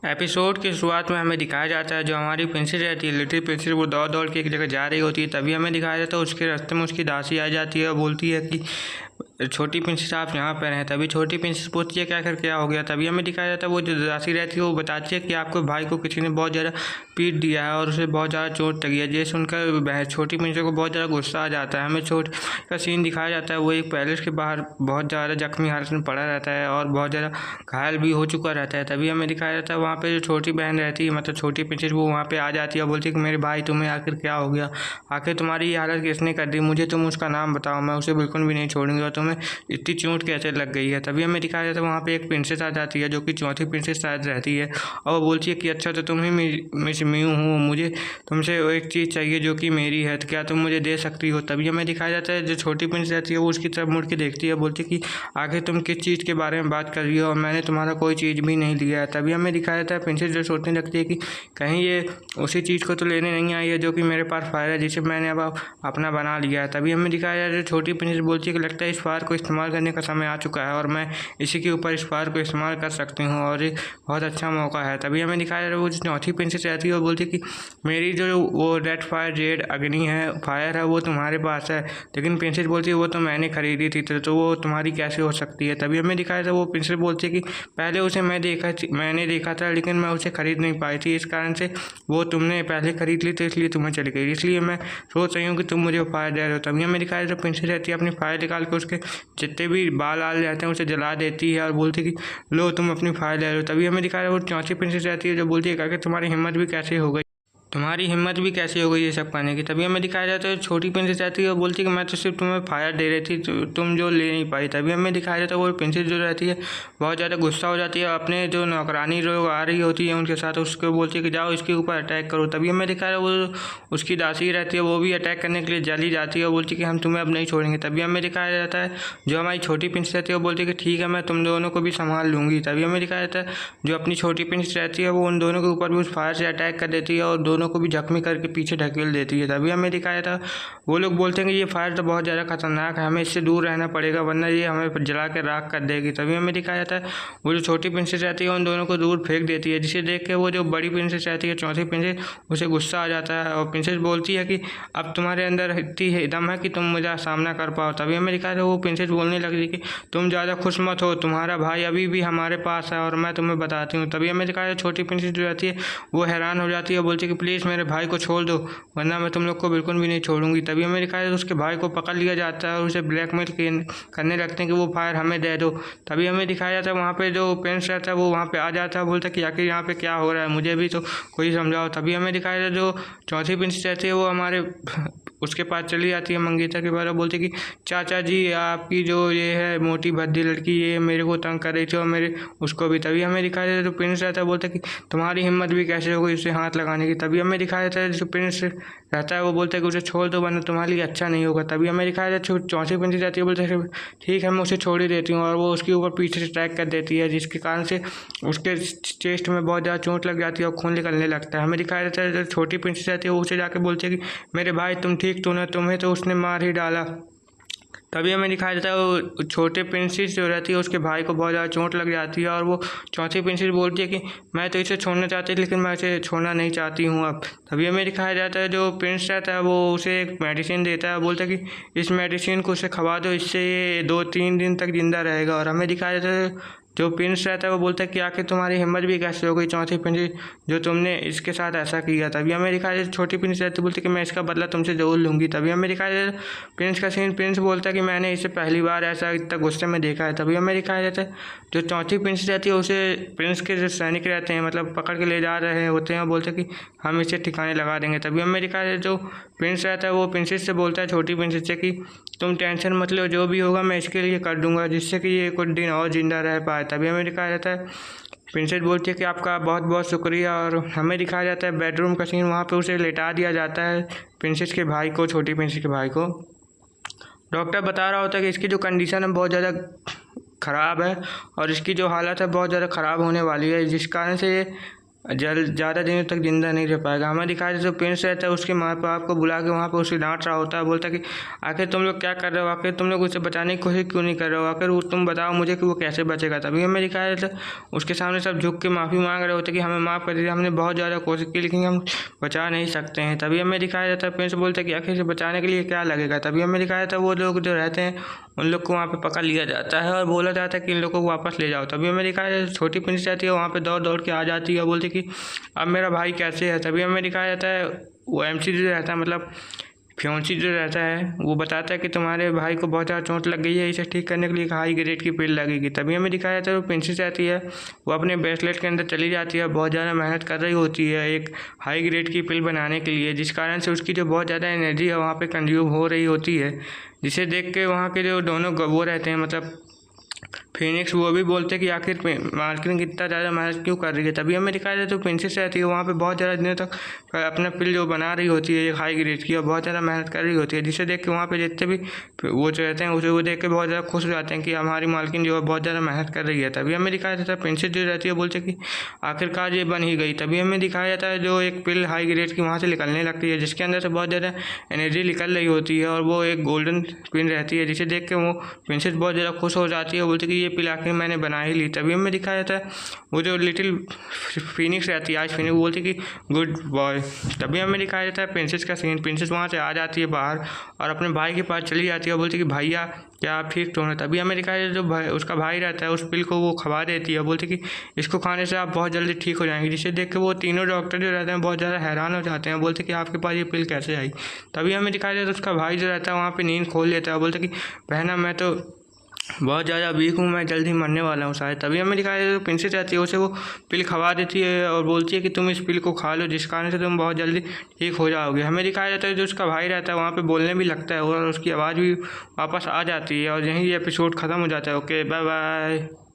Episode की शुरुआत में हमें दिखाया जाता है जो हमारी प्रिंसेस रहती है, लिटिल प्रिंसेस, वो दौड़ दौड़ के एक जगह जा रही होती है। तभी हमें दिखाया जाता है उसके रास्ते में उसकी दासी आ जाती है और बोलती है कि छोटी प्रिंसेस आप यहाँ पर हैं। तभी छोटी प्रिंसेस पूछती है क्या कर क्या हो गया। तभी हमें दिखाया जाता है वो जो दासी रहती है वो बताती है कि आपके भाई को किसी ने बहुत ज़्यादा पीट दिया है और उसे बहुत ज़्यादा चोट लगी है। ये सुनकर छोटी प्रिंसेस को बहुत ज़्यादा गुस्सा आ जाता है। हमें चोट का सीन दिखाया जाता है, वो एक पैलेस के बाहर बहुत ज़्यादा जख्मी हालत में पड़ा रहता है और बहुत ज़्यादा घायल भी हो चुका रहता है। तभी हमें दिखाया जाता है वहाँ पे जो छोटी बहन रहती है, मतलब छोटी प्रिंसेस, वो वहाँ पे आ जाती है और बोलती है कि मेरे भाई तुम्हें आखिर क्या हो गया, आखिर तुम्हारी ये हालत किसने कर दी, मुझे तुम उसका नाम बताओ, मैं उसे बिल्कुल भी नहीं छोड़ूंगी और तुम्हें इतनी चोट कैसे लग गई है। तभी हमें दिखाया जाता है वहाँ पे एक प्रिंसेस आ जाती है जो कि चौथी प्रिंसेस शायद रहती है और वो बोलती है कि अच्छा तो तुम ही मिस म्यू हो, मुझे तुमसे एक चीज़ चाहिए जो कि मेरी है, तो क्या तुम मुझे दे सकती हो। तभी हमें दिखाया जाता है जो छोटी प्रिंसेस रहती है वो उसकी तरफ मुड़ के देखती है, बोलती है कि आखिर तुम किस चीज़ के बारे में बात कर रही हो और मैंने तुम्हारा कोई चीज़ भी नहीं लिया है। तभी हमें दिखाया जाता है प्रिंसेस जो सोचने लगती है कि कहीं ये उसी चीज़ को तो लेने नहीं आई है जो कि मेरे पास फायर है, जिसे मैंने अब अपना बना लिया है। तभी हमें दिखाया जाता है छोटी प्रिंसेस बोलती है कि लगता है इस फायर को इस्तेमाल करने का समय आ चुका है और मैं इसी के ऊपर इस फायर को इस्तेमाल कर सकती हूँ और ये बहुत अच्छा मौका है। तभी हमें दिखाया जाता है वो जो चौथी प्रिंसेस रहती है वो बोलती है कि मेरी जो वो रेड फायर जेड अग्नि है फायर है वो तुम्हारे पास है, लेकिन प्रिंसेस बोलती है वो तो मैंने खरीदी थी तो वो तुम्हारी कैसे हो सकती है। तभी हमें दिखाया था वो प्रिंसेस बोलती है कि पहले उसे मैंने देखा था लेकिन मैं उसे खरीद नहीं पाई थी, इस कारण से वो तुमने पहले खरीद ली तो इसलिए तुम्हें चली गई, इसलिए मैं सोच रही हूँ कि तुम मुझे फायर दे रहे हो। तभी हमें दिखाया था प्रिंसेस रहती है अपनी फायर निकाल के उसके जितने भी बाल आल रहते हैं उसे जला देती है और बोलती है कि लो तुम अपनी फायर ले रहे हो। तभी हमें दिखाया वो चौथी प्रिंसेस रहती है जो बोलती है कि तुम्हारी हिम्मत भी कैसे हो गई, तुम्हारी हिम्मत भी कैसे हो गई ये सब करने की। तभी हमें दिखाया जाता है छोटी प्रिंसेस रहती है और बोलती है कि मैं तो सिर्फ तुम्हें फायर दे रही थी तुम जो ले नहीं पाई। तभी हमें दिखाया जाता है वो प्रिंसेस जो रहती है बहुत ज़्यादा गुस्सा हो जाती है, अपने जो नौकरानी लोग आ रही होती है उनके साथ उसको बोलती है कि जाओ इसके ऊपर अटैक करो। तभी हमें दिखाया वो उसकी दासी रहती है वो भी अटैक करने के लिए जली जाती है और बोलती है कि हम तुम्हें अब नहीं छोड़ेंगे। तभी हमें दिखाया जाता है जो हमारी छोटी प्रिंसेस रहती है वो बोलती है कि ठीक है मैं तुम दोनों को भी संभाल लूँगी। तभी हमें दिखाया जाता है जो अपनी छोटी प्रिंसेस रहती है वो उन दोनों के ऊपर भी उस फायर से अटैक कर देती है और दोनों को भी जख्मी करके पीछे ढकेल देती है। तभी हमें दिखाया था वो लोग बोलते हैं कि ये फायर तो बहुत ज़्यादा खतरनाक है, हमें इससे दूर रहना पड़ेगा वरना ये हमें जला के राख कर देगी। तभी हमें दिखाया था वो जो छोटी प्रिंसेस रहती है उन दोनों को दूर फेंक देती है, जिसे देख के वो जो बड़ी प्रिंसेस रहती है चौथी प्रिंसेस उसे गुस्सा आ जाता है और प्रिंसेस बोलती है कि अब तुम्हारे अंदर इतनी दम है कि तुम मुझे सामना कर पाओ। तभी हमें दिखाया था वो प्रिंसेस बोलने लगी कि तुम ज़्यादा खुश मत हो, तुम्हारा भाई अभी भी हमारे पास है और मैं तुम्हें बताती हूँ। तभी हमें दिखाया छोटी प्रिंसेस जो रहती है वो हैरान हो जाती है, बोलती है कि प्लीज़ मेरे भाई को छोड़ दो वरना मैं तुम लोग को बिल्कुल भी नहीं छोड़ूंगी। तभी हमें दिखाया तो उसके भाई को पकड़ लिया जाता है और उसे ब्लैकमेल करने लगते हैं कि वो फायर हमें दे दो। तभी हमें दिखाया जाता है वहाँ पे जो प्रिंस रहता है वो वहाँ पे आ जाता है, बोलता है कि आखिर यहाँ पे क्या हो रहा है, मुझे भी तो कोई समझाओ। तभी हमें दिखाया जाता है जो चौथी प्रिंस रहती है वो हमारे उसके पास चली जाती है मंगेतर के बारे में, बोलती है कि चाचा जी आपकी जो ये है मोटी भद्दी लड़की ये मेरे को तंग कर रही थी और मेरे उसको भी। तभी हमें दिखाया जाता है जो प्रिंस रहता है बोलता है कि तुम्हारी हिम्मत भी कैसे हो गई उसे हाथ लगाने की। तभी हमें दिखाया जाता है जो प्रिंस रहता है वो बोलता है कि उसे छोड़ दो वरना तुम्हारे लिए अच्छा नहीं होगा। तभी हमें दिखाया जाता है चौथी प्रिंसेस जाती है, बोलते हैं ठीक है मैं उसे छोड़ ही देती हूँ और वो उसके ऊपर पीछे से अटैक कर देती है जिसके कारण से उसके चेस्ट में बहुत ज़्यादा चोट लग जाती है और खून निकलने लगता है। हमें दिखाया जाता है जो छोटी प्रिंसेस रहती है वो उसे जाकर बोलती है कि मेरे भाई तुम ठीक तो ना, तुम्हें तो उसने मार ही डाला। तभी हमें दिखाया जाता है वो छोटे प्रिंसेस जो रहती है उसके भाई को बहुत ज़्यादा चोट लग जाती है और वो चौथी प्रिंसेस बोलती है कि मैं तो इसे छोड़ना चाहती लेकिन मैं इसे छोड़ना नहीं चाहती हूँ अब। तभी हमें दिखाया जाता है जो प्रिंस रहता है वो उसे एक मेडिसिन देता है, बोलता है कि इस मेडिसिन को उसे खवा दो, इससे ये 2-3 दिन तक जिंदा रहेगा। और हमें दिखाया जाता है जो प्रिंस रहता है वो बोलता है कि आखिर तुम्हारी हिम्मत भी कैसे हो गई चौथी प्रिंसेस जो तुमने इसके साथ ऐसा किया। तभी हमें दिखाया जाता है छोटी प्रिंस रहती है बोलती है कि मैं इसका बदला तुमसे ज़रूर लूँगी। तभी हमें दिखाया जाता है प्रिंस का सीन, प्रिंस बोलता है कि मैंने इसे पहली बार ऐसा इतना गुस्से में देखा है। तभी हमें दिखाया जाता है जो चौथी प्रिंस रहती है उसे प्रिंस के जो सैनिक रहते हैं मतलब पकड़ के ले जा रहे होते हैं, बोलते हैं कि हम इसे ठिकाने लगा देंगे। तभी हमें दिखाया जाता है जो प्रिंस रहता है वो प्रिंसेस से बोलता है छोटी प्रिंसेस से कि तुम टेंशन मत लो, जो भी होगा मैं इसके लिए कर दूंगा जिससे कि ये कुछ दिन और ज़िंदा रह पाए। तभी हमें दिखाया जाता है प्रिंसेस बोलती है कि आपका बहुत बहुत शुक्रिया। और हमें दिखाया जाता है बेडरूम का सीन, वहाँ पे उसे लेटा दिया जाता है प्रिंसेस के भाई को, छोटी प्रिंसेस के भाई को। डॉक्टर बता रहा होता है कि इसकी जो कंडीशन है बहुत ज़्यादा ख़राब है और इसकी जो हालत है बहुत ज़्यादा ख़राब होने वाली है, जिस कारण से ये ज़्यादा दिनों तक ज़िंदा नहीं रह पाएगा। हमें दिखाया जाता है जो प्रिंस रहता है उसके माँ बाप को बुला के वहाँ पर उसे डांट रहा होता है, बोलता है कि आखिर तुम लोग क्या कर रहे हो, आखिर तुम लोग उसे बचाने की कोशिश क्यों नहीं कर रहे हो, आखिर तुम बताओ मुझे कि वो कैसे बचेगा। तभी हमें दिखाया जाता है उसके सामने सब झुक के माफ़ी मांग रहे होते कि हमें माफ़ कर दीजिए, हमने बहुत ज़्यादा कोशिश की लेकिन हम बचा नहीं सकते हैं। तभी हमें दिखाया जाता है प्रिंस बोलता है कि आखिर से बचाने के लिए क्या लगेगा। तभी हमें दिखाया जाता है वो लोग जो रहते हैं उन लोग को वहाँ पे पकड़ लिया जाता है और बोला जाता है कि इन लोगों को वापस ले जाओ। तभी हमें दिखाया जाता है छोटी प्रिंस जाती है वहाँ पे दौड़ दौड़ के आ जाती है और बोलती कि अब मेरा भाई कैसे है। तभी हमें दिखाया जाता है वो एमसी जो रहता है मतलब फ्योंसी जो रहता है वो बताता है कि तुम्हारे भाई को बहुत ज़्यादा चोट लग गई है, इसे ठीक करने के लिए एक हाई ग्रेड की पिल लगेगी। तभी हमें दिखाया जाता है वो प्रिंसेस आती है, वो अपने ब्रेसलेट के अंदर चली जाती है, बहुत ज़्यादा मेहनत कर रही होती है एक हाई ग्रेड की पिल बनाने के लिए, जिस कारण से उसकी जो बहुत ज़्यादा एनर्जी है वहाँ पर कंज्यूम हो रही होती है, जिसे देख के वहाँ के जो दोनों वो रहते हैं मतलब फिनिक्स वो भी बोलते हैं कि आखिर मार्केटिंग इतना ज़्यादा मेहनत क्यों कर रही है। तभी हमें दिखाया जाता है तो प्रिंसेस रहती है वहाँ पे बहुत ज़्यादा दिनों तक अपना पिल जो बना रही होती है एक हाई ग्रेड की और बहुत ज़्यादा मेहनत कर रही होती है, जिसे देख के वहाँ पे जितने भी वो जो रहते हैं उसे वो देख के बहुत ज़्यादा खुश हो जाते हैं कि हमारी मालकिन जो है बहुत ज़्यादा मेहनत कर रही है। तभी हमें दिखाया जाता है प्रिंसेस जो रहती है बोलते कि आखिरकार ये बन ही गई। तभी हमें दिखाया जाता है जो एक पिल हाई ग्रेड की वहाँ से निकलने लगती है जिसके अंदर से बहुत ज़्यादा एनर्जी निकल रही होती है और वो एक गोल्डन पिन रहती है, जिसे देख के वो प्रिंसेस बहुत ज़्यादा खुश हो जाती है, बोलती कि ये पिल आखिर मैंने बना ही ली। तभी हमें दिखाया जाता है वो जो लिटिल फिनिक्स रहती है आज फिनिक्स बोलती कि गुड बॉय। तभी हमें दिखाया जाता है प्रिंसेस का सीन, प्रिंसेस वहाँ से आ जाती है बाहर और अपने भाई के पास चली जाती है और बोलती कि भैया क्या आप ठीक तो हैं। तभी हमें दिखाया जाता है जो भाई उसका भाई रहता है उस पिल को वो खवा देती है, बोलती कि इसको खाने से आप बहुत जल्दी ठीक हो जाएंगे, जिसे देख के वो तीनों डॉक्टर जो रहते हैं बहुत ज़्यादा हैरान हो जाते हैं, बोलते कि आपके पास ये पिल कैसे आई। तभी हमें दिखाया जाता है उसका भाई जो रहता है वहाँ पे नींद खोल लेता है, बोलते कि बहना मैं तो बहुत ज़्यादा वीक हूँ, मैं जल्दी मरने वाला हूँ शायद। तभी हमें दिखाया जाता है प्रिंसेस रहती है उसे वो पिल खवा देती है और बोलती है कि तुम इस पिल को खा लो जिस कारण से तुम बहुत जल्दी ठीक हो जाओगे। हमें दिखाया जाता है जो उसका भाई रहता है वहाँ पे बोलने भी लगता है और उसकी आवाज़ भी वापस आ जाती है और यहीं ये एपिसोड ख़त्म हो जाता है। Okay bye bye.